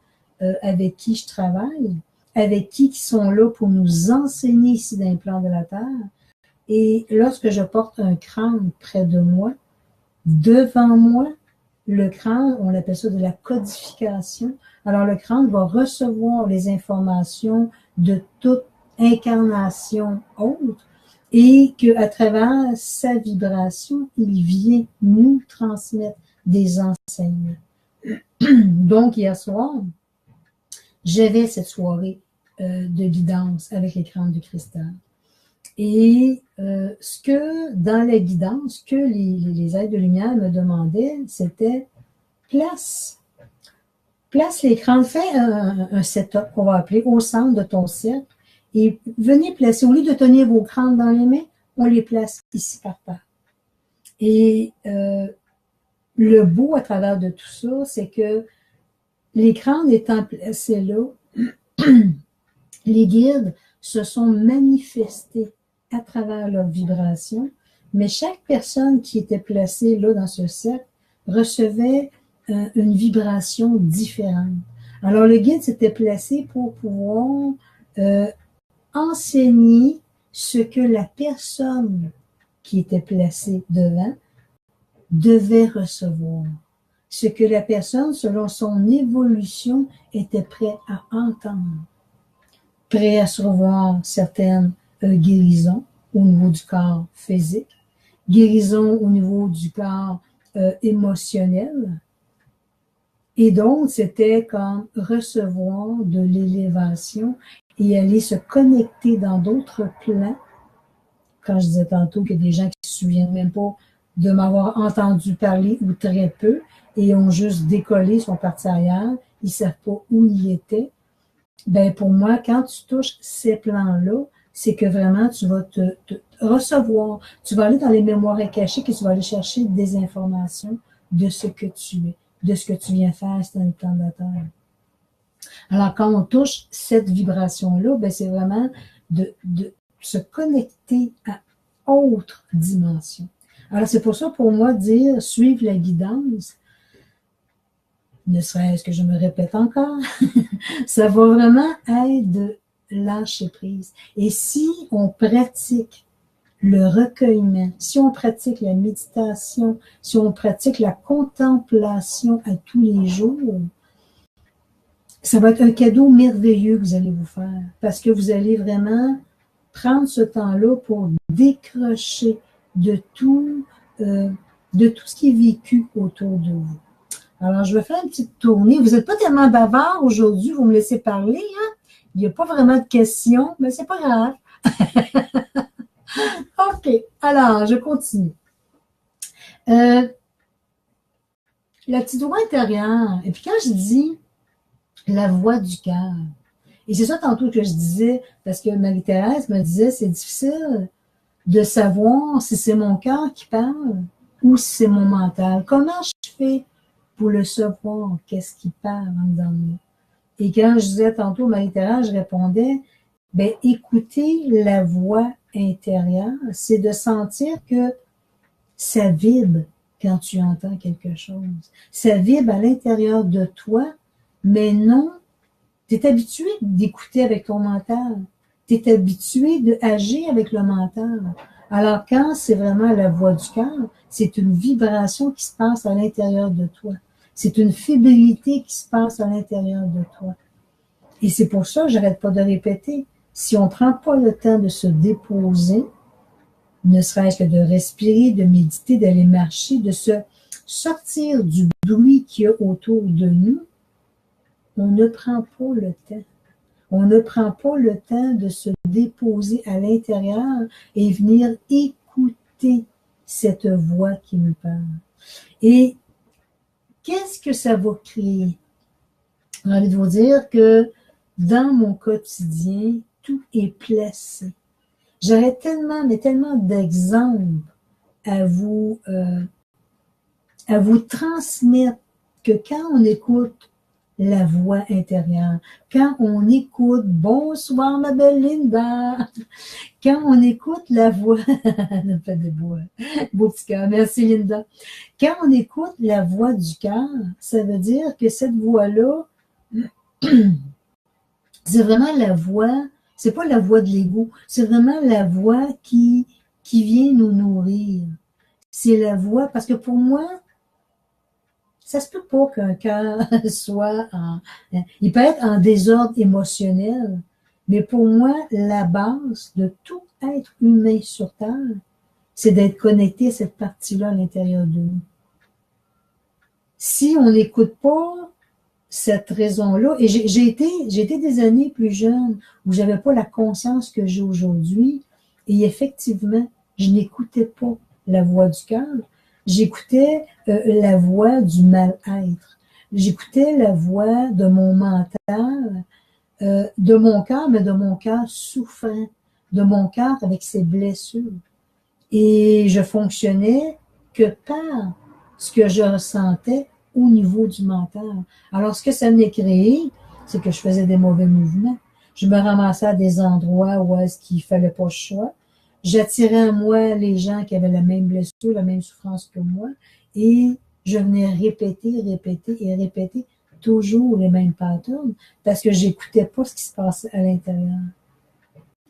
avec qui je travaille, avec qui sont là pour nous enseigner ici dans les plans de la Terre. Et lorsque je porte un crâne près de moi, devant moi, le crâne, on appelle ça de la codification. Alors, le crâne va recevoir les informations de toute incarnation autre et qu'à travers sa vibration, il vient nous transmettre des enseignements. Donc, hier soir, j'avais cette soirée de guidance avec les crânes de cristal. Et ce que, dans la guidance, que les êtres de lumière me demandaient, c'était place les crânes, fais un setup qu'on va appeler au centre de ton cercle Et venez placer, au lieu de tenir vos crânes dans les mains, on les place ici par terre. Et le beau à travers de tout ça, c'est que les crânes étant placés là, les guides se sont manifestés à travers leurs vibrations, mais chaque personne qui était placée là dans ce cercle recevait une vibration différente. Alors le guide s'était placé pour pouvoir enseigner ce que la personne qui était placée devant devait recevoir, ce que la personne, selon son évolution, était prêt à entendre, prêt à recevoir certaines guérisons au niveau du corps physique, guérisons au niveau du corps émotionnel, et donc c'était comme recevoir de l'élévation et aller se connecter dans d'autres plans. Quand je disais tantôt qu'il y a des gens qui ne se souviennent même pas de m'avoir entendu parler ou très peu et ont juste décollé, sont partis ailleurs, ils ne savent pas où ils étaient. Ben pour moi, quand tu touches ces plans-là, c'est que vraiment tu vas te recevoir, tu vas aller dans les mémoires cachées et tu vas aller chercher des informations de ce que tu es, de ce que tu viens faire dans le plan de la Terre. Alors quand on touche cette vibration-là, ben c'est vraiment de se connecter à autre dimension. Alors c'est pour ça, pour moi, dire suivre la guidance, ne serait-ce que je me répète encore, ça va vraiment être de lâcher prise. Et si on pratique le recueillement, si on pratique la méditation, si on pratique la contemplation à tous les jours, ça va être un cadeau merveilleux que vous allez vous faire, parce que vous allez vraiment prendre ce temps-là pour décrocher de tout ce qui est vécu autour de vous. Alors, je vais faire une petite tournée. Vous n'êtes pas tellement bavard aujourd'hui, vous me laissez parler, hein? Il n'y a pas vraiment de questions, mais c'est pas grave. OK, alors, je continue. La petite voix intérieure, et puis quand je dis la voix du cœur, et c'est ça tantôt que je disais, parce que Marie-Thérèse me disait, c'est difficile de savoir si c'est mon cœur qui parle ou si c'est mon mental. Comment je fais pour le savoir, qu'est-ce qui parle en dedans de moi? Et quand je disais tantôt Marie-Thérèse, je répondais, ben écouter la voix intérieure, c'est de sentir que ça vibre quand tu entends quelque chose. Ça vibre à l'intérieur de toi, mais non, tu es habitué d'écouter avec ton mental. Tu es habitué d'agir avec le mental. Alors quand c'est vraiment la voix du cœur, c'est une vibration qui se passe à l'intérieur de toi. C'est une fébrilité qui se passe à l'intérieur de toi. Et c'est pour ça que j'arrête pas de répéter. Si on prend pas le temps de se déposer, ne serait-ce que de respirer, de méditer, d'aller marcher, de se sortir du bruit qu'il y a autour de nous, on ne prend pas le temps. On ne prend pas le temps de se déposer à l'intérieur et venir écouter cette voix qui nous parle. Et qu'est-ce que ça va créer? J'ai envie de vous dire que dans mon quotidien, tout est placé. J'aurais tellement, mais tellement d'exemples à vous transmettre que quand on écoute la voix intérieure, quand on écoute bonsoir ma belle Linda, quand on écoute la voix, elle fait des beau petit cœur, merci Linda. Quand on écoute la voix du cœur, ça veut dire que cette voix-là, c'est vraiment la voix, c'est pas la voix de l'ego, c'est vraiment la voix qui vient nous nourrir. C'est la voix, parce que pour moi, ça se peut pas qu'un cœur soit il peut être en désordre émotionnel, mais pour moi, la base de tout être humain sur Terre, c'est d'être connecté à cette partie-là à l'intérieur de nous. Si on n'écoute pas cette raison-là, et j'ai été des années plus jeune où j'avais pas la conscience que j'ai aujourd'hui, et effectivement, je n'écoutais pas la voix du cœur. J'écoutais la voix du mal-être. J'écoutais la voix de mon mental de mon cœur, mais de mon cœur souffrant, de mon cœur avec ses blessures. Et je fonctionnais que par ce que je ressentais au niveau du mental. Alors, ce que ça m'est créé, c'est que je faisais des mauvais mouvements. Je me ramassais à des endroits où est-ce qu'il fallait pas que je sois. J'attirais à moi les gens qui avaient la même blessure, la même souffrance que moi, et je venais répéter, répéter et répéter toujours les mêmes patterns parce que j'écoutais pas ce qui se passait à l'intérieur.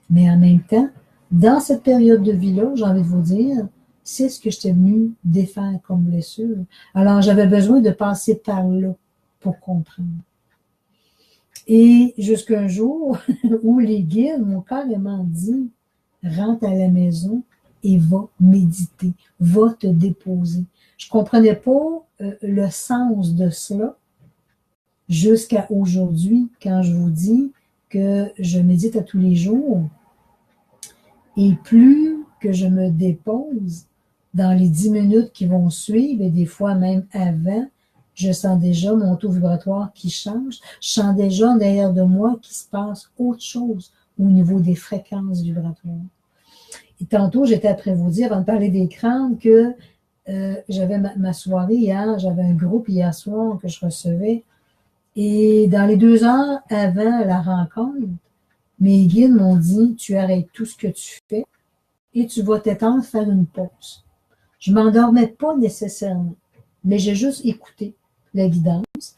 Mais en même temps, dans cette période de vie-là, j'ai envie de vous dire, c'est ce que j'étais venue défaire comme blessure. Alors, j'avais besoin de passer par là pour comprendre. Et jusqu'à un jour où les guides m'ont carrément dit, rentre à la maison et va méditer, va te déposer. Je comprenais pas le sens de cela jusqu'à aujourd'hui, quand je vous dis que je médite à tous les jours. Et plus que je me dépose dans les 10 minutes qui vont suivre, et des fois même avant, je sens déjà mon taux vibratoire qui change. Je sens déjà derrière de moi qu'il se passe autre chose au niveau des fréquences vibratoires. Et tantôt, j'étais après vous dire, avant de parler des crânes, que j'avais ma soirée hier, j'avais un groupe hier soir que je recevais. Et dans les 2 heures avant la rencontre, mes guides m'ont dit, tu arrêtes tout ce que tu fais et tu vas t'étendre faire une pause. Je m'endormais pas nécessairement, mais j'ai juste écouté la guidance.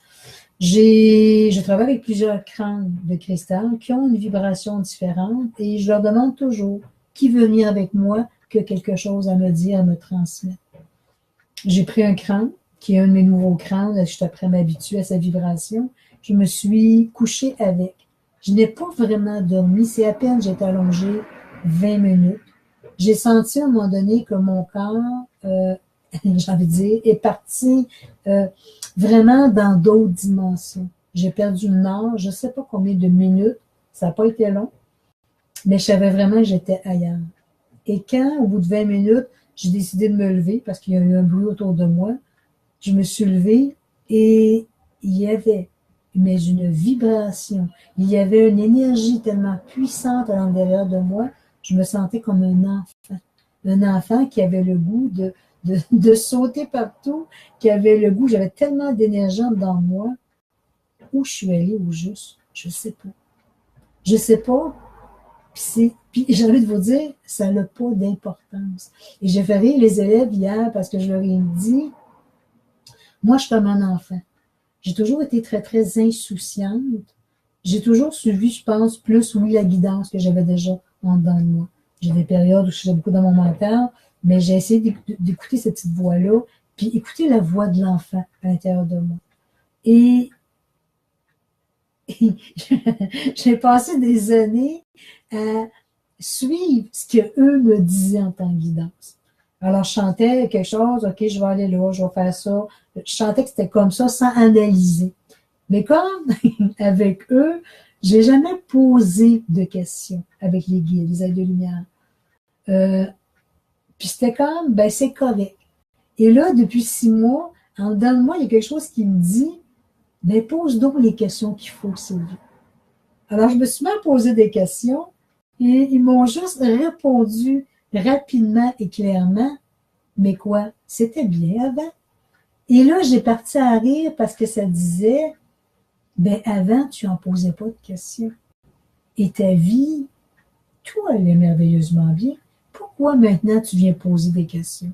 Je travaille avec plusieurs crânes de cristal qui ont une vibration différente et je leur demande toujours qui veut venir avec moi, qui a quelque chose à me dire, à me transmettre. J'ai pris un crâne, qui est un de mes nouveaux crânes, je suis après m'habituer à sa vibration. Je me suis couchée avec. Je n'ai pas vraiment dormi, c'est à peine j'étais allongée 20 minutes. J'ai senti à un moment donné que mon corps, j'ai envie de dire, est parti vraiment dans d'autres dimensions. J'ai perdu le nord, je ne sais pas combien de minutes, ça n'a pas été long, mais je savais vraiment que j'étais ailleurs. Et quand, au bout de 20 minutes, j'ai décidé de me lever parce qu'il y a eu un bruit autour de moi, je me suis levée et il y avait une vibration, il y avait une énergie tellement puissante à l'intérieur de moi, je me sentais comme un enfant qui avait le goût de sauter partout, qui avait le goût, j'avais tellement d'énergie dans moi. Où je suis allée au juste, je ne sais pas. Je ne sais pas, puis j'ai envie de vous dire, ça n'a pas d'importance. Et j'ai fait rire les élèves hier parce que je leur ai dit, moi je suis comme un enfant. J'ai toujours été très, très insouciante. J'ai toujours suivi, je pense, plus, oui, la guidance que j'avais déjà en dedans de moi. J'ai des périodes où je suis beaucoup dans mon mental, mais j'ai essayé d'écouter cette petite voix-là, puis écouter la voix de l'enfant à l'intérieur de moi. Et j'ai passé des années à suivre ce qu'eux me disaient en tant que guidance. Alors, je chantais quelque chose, OK, je vais aller là, je vais faire ça. Je chantais que c'était comme ça, sans analyser. Mais comme avec eux, j'ai jamais posé de questions avec les guides, les aides de lumière. Puis c'était comme, ben c'est correct. Et là, depuis 6 mois, en dedans de moi, il y a quelque chose qui me dit, ben pose donc les questions qu'il faut, Sylvie. Alors, je me suis mis à poser des questions et ils m'ont juste répondu rapidement et clairement, mais quoi, c'était bien avant. Et là, j'ai parti à rire parce que ça disait, ben avant, tu n'en posais pas de questions. Et ta vie, tout allait merveilleusement bien. Pourquoi maintenant tu viens poser des questions?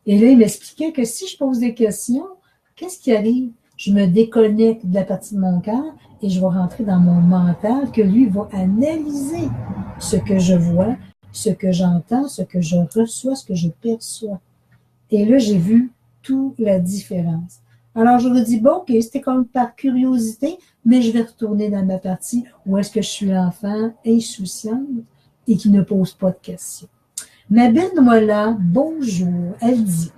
Et là, il m'expliquait que si je pose des questions, qu'est-ce qui arrive? Je me déconnecte de la partie de mon cœur et je vais rentrer dans mon mental que lui va analyser ce que je vois, ce que j'entends, ce que je reçois, ce que je perçois. Et là, j'ai vu toute la différence. Alors, je me dis, bon, OK, c'était comme par curiosité, mais je vais retourner dans ma partie où est-ce que je suis l'enfant insouciante et qui ne pose pas de questions. Ma belle Noëlla, bonjour, elle dit,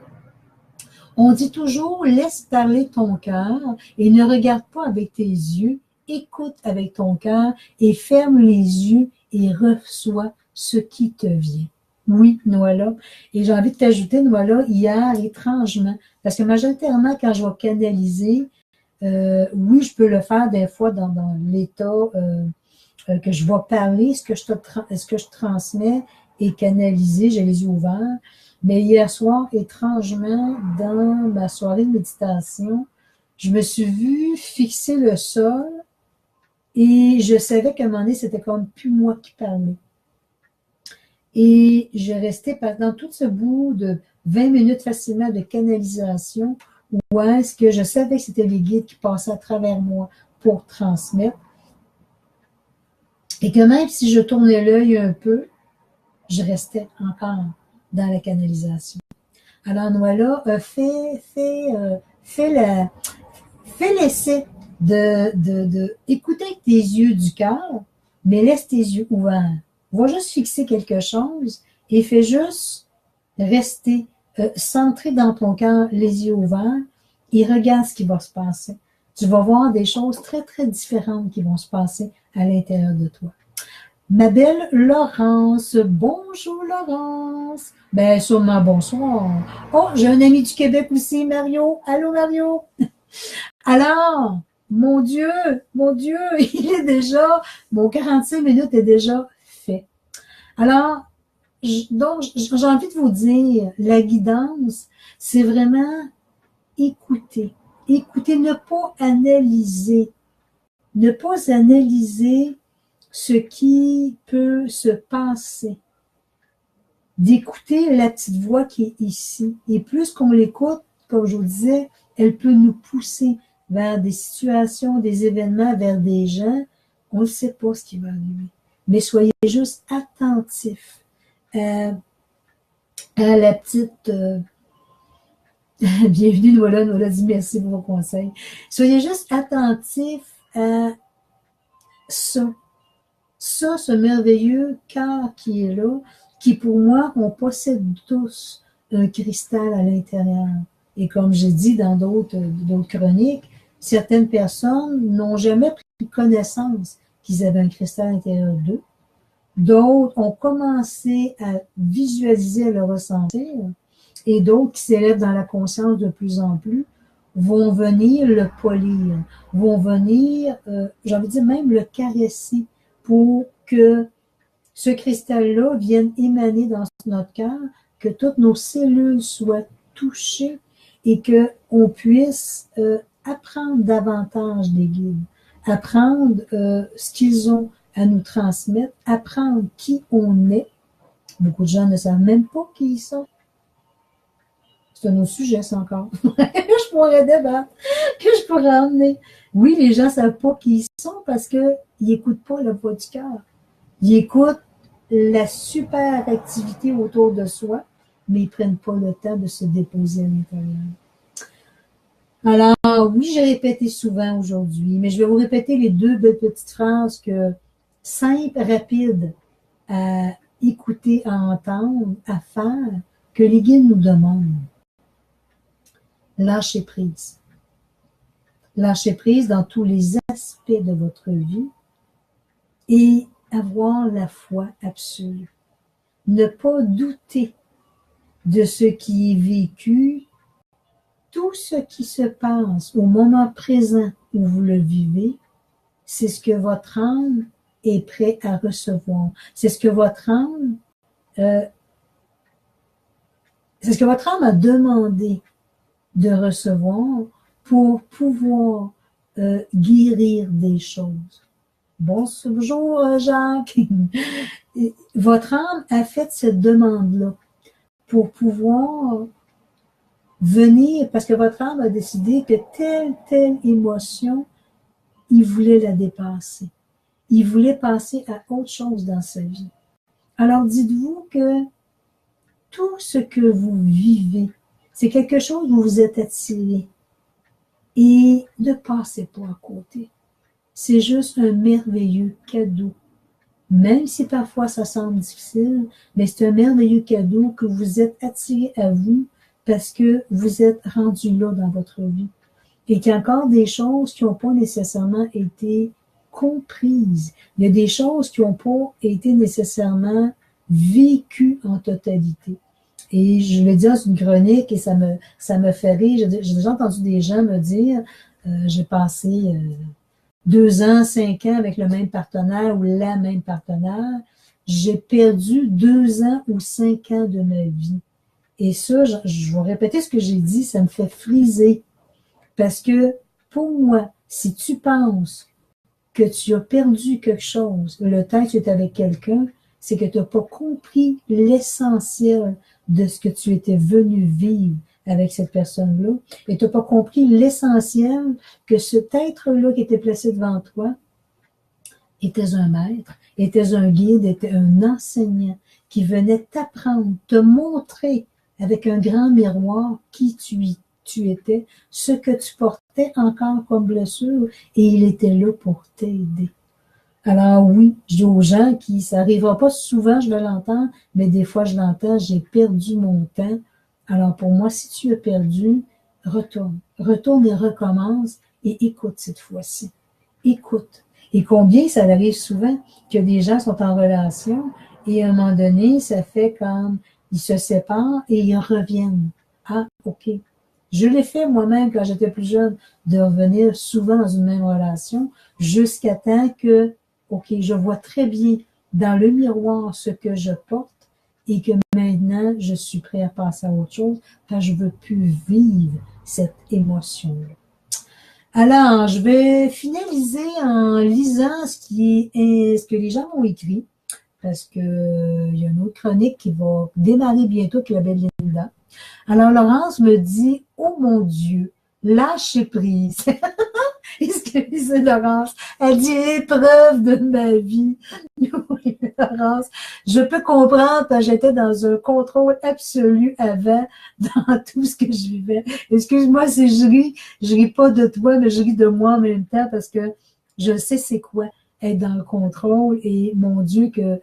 on dit toujours, laisse parler ton cœur et ne regarde pas avec tes yeux, écoute avec ton cœur et ferme les yeux et reçois ce qui te vient. Oui, Noëlla. Et j'ai envie de t'ajouter, Noëlla, hier, étrangement, parce que majoritairement, quand je vais canaliser, Oui, je peux le faire des fois dans l'état que je vais parler, ce que je transmets et canaliser, j'ai les yeux ouverts. Mais hier soir, étrangement, dans ma soirée de méditation, je me suis vue fixer le sol et je savais qu'à un moment donné, c'était comme plus moi qui parlais. Et je restais pendant tout ce bout de 20 minutes facilement de canalisation où est-ce que je savais que c'était les guides qui passaient à travers moi pour transmettre. Et que même si je tournais l'œil un peu, je restais encore dans la canalisation. Alors, Noëlla, fais l'essai de écouter avec tes yeux du cœur, mais laisse tes yeux ouverts. Va juste fixer quelque chose et fais juste rester centré dans ton cœur, les yeux ouverts, et regarde ce qui va se passer. Tu vas voir des choses très, très différentes qui vont se passer à l'intérieur de toi. Ma belle Laurence, bonjour Laurence. Ben, sûrement bonsoir. Oh, j'ai un ami du Québec aussi, Mario. Allô Mario. Alors, mon Dieu, il est déjà, mon 45 minutes est déjà fait. Alors, donc, j'ai envie de vous dire, la guidance, c'est vraiment écouter. Écouter, ne pas analyser. Ne pas analyser ce qui peut se passer. D'écouter la petite voix qui est ici. Et plus qu'on l'écoute, comme je vous disais, elle peut nous pousser vers des situations, des événements, vers des gens. On ne sait pas ce qui va arriver. Mais soyez juste attentifs à la petite... bienvenue, Noëlla dit merci pour vos conseils. Soyez juste attentifs à ça. Ça, ce merveilleux cœur qui est là, qui pour moi, on possède tous un cristal à l'intérieur. Et comme j'ai dit dans d'autres chroniques, certaines personnes n'ont jamais pris connaissance qu'ils avaient un cristal à l'intérieur d'eux. D'autres ont commencé à visualiser, à le ressentir, et d'autres qui s'élèvent dans la conscience de plus en plus vont venir le polir, vont venir, j'ai envie de dire même le caresser pour que ce cristal-là vienne émaner dans notre cœur, que toutes nos cellules soient touchées et qu'on puisse apprendre davantage des guides, apprendre ce qu'ils ont à nous transmettre, apprendre qui on est. Beaucoup de gens ne savent même pas qui ils sont. C'est un autre sujet, ça encore. Je pourrais débattre, que je pourrais emmener. Oui, les gens ne savent pas qui ils sont parce qu'ils n'écoutent pas la voix du cœur. Ils écoutent la super activité autour de soi, mais ils ne prennent pas le temps de se déposer à l'intérieur. Alors, oui, j'ai répété souvent aujourd'hui, mais je vais vous répéter les deux belles petites phrases simples, rapides à écouter, à entendre, à faire, que les guides nous demandent. Lâchez prise. Lâchez prise dans tous les aspects de votre vie et avoir la foi absolue. Ne pas douter de ce qui est vécu, tout ce qui se passe au moment présent où vous le vivez, c'est ce que votre âme est prêt à recevoir. C'est ce que votre âme a demandé de recevoir pour pouvoir guérir des choses. Bonjour Jacques. Votre âme a fait cette demande-là pour pouvoir venir, parce que votre âme a décidé que telle émotion, il voulait la dépasser. Il voulait passer à autre chose dans sa vie. Alors dites-vous que tout ce que vous vivez, c'est quelque chose où vous êtes attiré. Et ne passez pas à côté. C'est juste un merveilleux cadeau. Même si parfois ça semble difficile, mais c'est un merveilleux cadeau que vous êtes attiré à vous parce que vous êtes rendu là dans votre vie. Et qu'il y a encore des choses qui n'ont pas nécessairement été comprises. Il y a des choses qui n'ont pas été nécessairement vécues en totalité. Et je le dis dans une chronique et ça me fait rire. J'ai déjà entendu des gens me dire J'ai passé 2 ans, 5 ans avec le même partenaire ou la même partenaire. J'ai perdu 2 ans ou 5 ans de ma vie. Et ça, je vais répéter ce que j'ai dit, ça me fait friser. Parce que pour moi, si tu penses que tu as perdu quelque chose le temps que tu es avec quelqu'un, c'est que tu n'as pas compris l'essentiel de ce que tu étais venu vivre avec cette personne-là. Et tu n'as pas compris l'essentiel que cet être-là qui était placé devant toi était un maître, était un guide, était un enseignant qui venait t'apprendre, te montrer avec un grand miroir qui tu étais, ce que tu portais encore comme blessure, et il était là pour t'aider. Alors oui, je dis aux gens qui, ça n'arrivera pas souvent, je vais l'entendre, mais des fois je l'entends, j'ai perdu mon temps. Alors pour moi, si tu as perdu, retourne. Retourne et recommence et écoute cette fois-ci. Écoute. Et combien ça arrive souvent que des gens sont en relation et à un moment donné, ça fait comme ils se séparent et ils reviennent. Ah, OK. Je l'ai fait moi-même quand j'étais plus jeune, de revenir souvent dans une même relation jusqu'à temps que, OK, je vois très bien dans le miroir ce que je porte et que maintenant, je suis prêt à passer à autre chose quand je veux plus vivre cette émotion-là. Alors, je vais finaliser en lisant ce que les gens ont écrit, parce que il y a une autre chronique qui va démarrer bientôt avec la belle Linda. Alors, Laurence me dit, oh mon Dieu, lâcher prise. Est-ce que c'est Laurence? Elle dit épreuve de ma vie. Oui, Laurence, je peux comprendre que j'étais dans un contrôle absolu avant dans tout ce que je vivais. Excuse-moi si je ris pas de toi, mais je ris de moi en même temps parce que je sais c'est quoi être dans le contrôle et mon Dieu que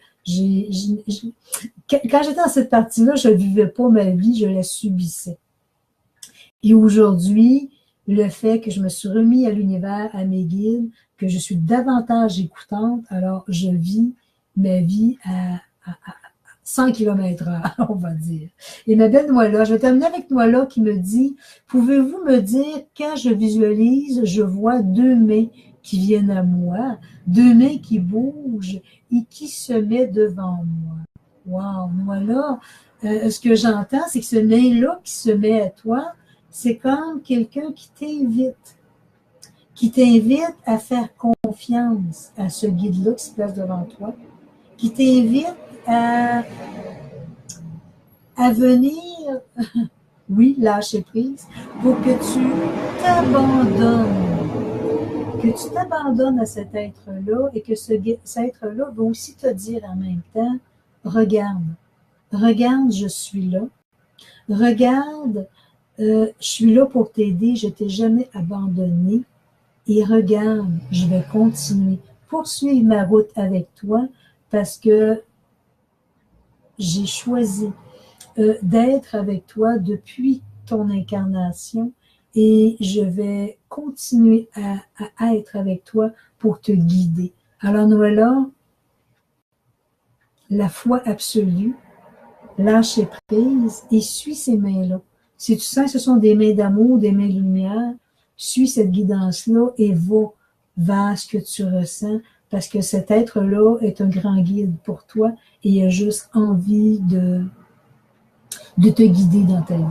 quand j'étais dans cette partie-là, je ne vivais pas ma vie, je la subissais. Et aujourd'hui, le fait que je me suis remis à l'univers, à mes guides, que je suis davantage écoutante, alors je vis ma vie à 100 km/h, on va dire. Et ma belle Noëlla, je vais terminer avec Noëlla qui me dit, pouvez-vous me dire quand je visualise, je vois 2 mains qui viennent à moi, 2 mains qui bougent et qui se mettent devant moi. Wow, Noëlla, ce que j'entends, c'est que ce main-là qui se met à toi, c'est comme quelqu'un qui t'invite à faire confiance à ce guide-là qui se place devant toi, qui t'invite à venir, oui, lâcher prise, pour que tu t'abandonnes à cet être-là et que cet être-là va aussi te dire en même temps, regarde, je suis là, regarde, je suis là pour t'aider, je t'ai jamais abandonné et regarde, je vais continuer, poursuivre ma route avec toi parce que j'ai choisi d'être avec toi depuis ton incarnation et je vais continuer à être avec toi pour te guider. Alors Noëlla, la foi absolue, lâcher prise et suis ces mains-là. Si tu sens que ce sont des mains d'amour, des mains de lumière, suis cette guidance-là et va vers ce que tu ressens parce que cet être-là est un grand guide pour toi et il a juste envie de te guider dans ta vie.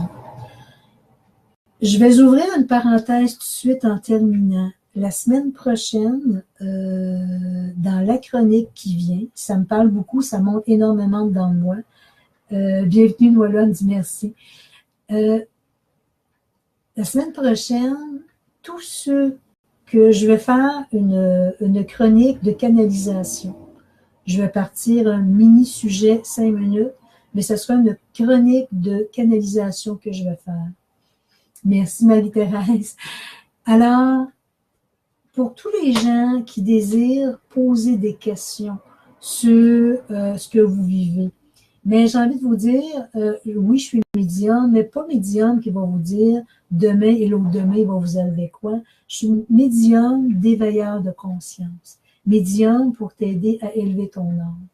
Je vais ouvrir une parenthèse tout de suite en terminant. La semaine prochaine, dans la chronique qui vient, ça me parle beaucoup, ça monte énormément dans moi. Bienvenue, Noëlla, me dit merci. La semaine prochaine, tous ceux que je vais faire une chronique de canalisation. Je vais partir un mini-sujet 5 minutes, mais ce sera une chronique de canalisation que je vais faire. Merci Marie-Thérèse. Alors, pour tous les gens qui désirent poser des questions sur ce que vous vivez, mais j'ai envie de vous dire, oui, je suis médium, mais pas médium qui va vous dire demain et l'autre demain, il va vous arriver quoi. Je suis médium d'éveilleur de conscience, médium pour t'aider à élever ton âme.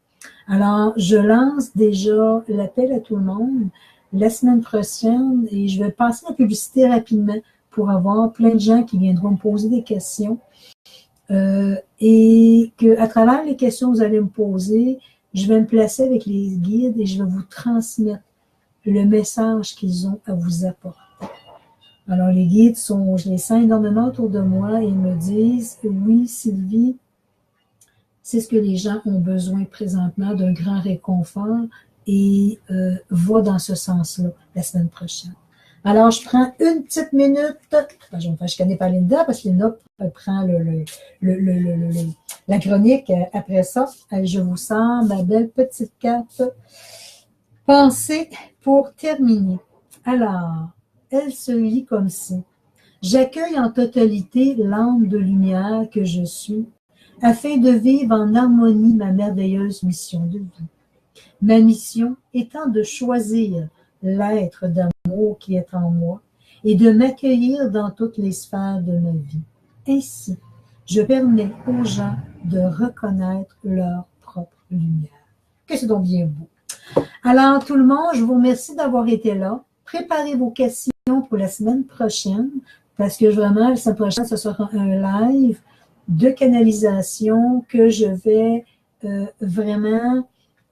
Alors, je lance déjà l'appel à tout le monde la semaine prochaine et je vais passer la publicité rapidement pour avoir plein de gens qui viendront me poser des questions. Et qu'à travers les questions que vous allez me poser, je vais me placer avec les guides et je vais vous transmettre le message qu'ils ont à vous apporter. Alors, les guides je les sens énormément autour de moi et ils me disent, oui, Sylvie, c'est ce que les gens ont besoin présentement, d'un grand réconfort et va dans ce sens-là la semaine prochaine. Alors, je prends une petite minute. Je vais me faire chicaner par Linda parce que Linda prend la chronique après ça. Je vous sens ma belle petite carte. Pensée pour terminer. Alors, elle se lit comme ci. J'accueille en totalité l'âme de lumière que je suis, afin de vivre en harmonie ma merveilleuse mission de vie. Ma mission étant de choisir l'être d'amour qui est en moi et de m'accueillir dans toutes les sphères de ma vie. Ainsi, je permets aux gens de reconnaître leur propre lumière. Que c'est donc bien beau. Alors, tout le monde, je vous remercie d'avoir été là. Préparez vos questions pour la semaine prochaine, parce que vraiment, la semaine prochaine, ce sera un live de canalisation que je vais vraiment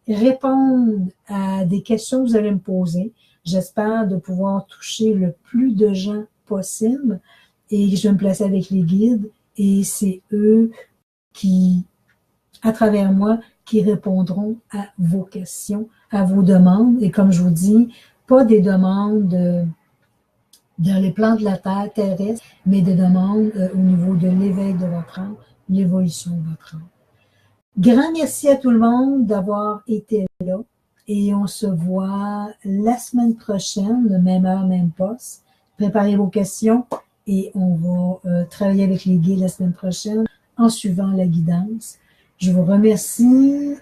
répondre à des questions que vous allez me poser. J'espère de pouvoir toucher le plus de gens possible et je vais me placer avec les guides et c'est eux qui, à travers moi, qui répondront à vos questions, à vos demandes. Et comme je vous dis, pas des demandes dans les plans de la Terre terrestre, mais des demandes au niveau de l'éveil de votre âme, l'évolution de votre âme. Grand merci à tout le monde d'avoir été là et on se voit la semaine prochaine, de même heure, même poste. Préparez vos questions et on va travailler avec les guides la semaine prochaine en suivant la guidance. Je vous remercie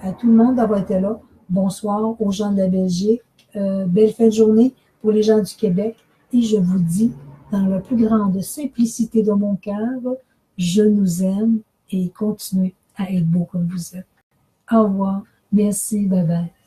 à tout le monde d'avoir été là. Bonsoir aux gens de la Belgique. Belle fin de journée pour les gens du Québec. Et je vous dis, dans la plus grande simplicité de mon cœur, je nous aime et continuez à être beau comme vous êtes. Au revoir. Merci. Bye bye.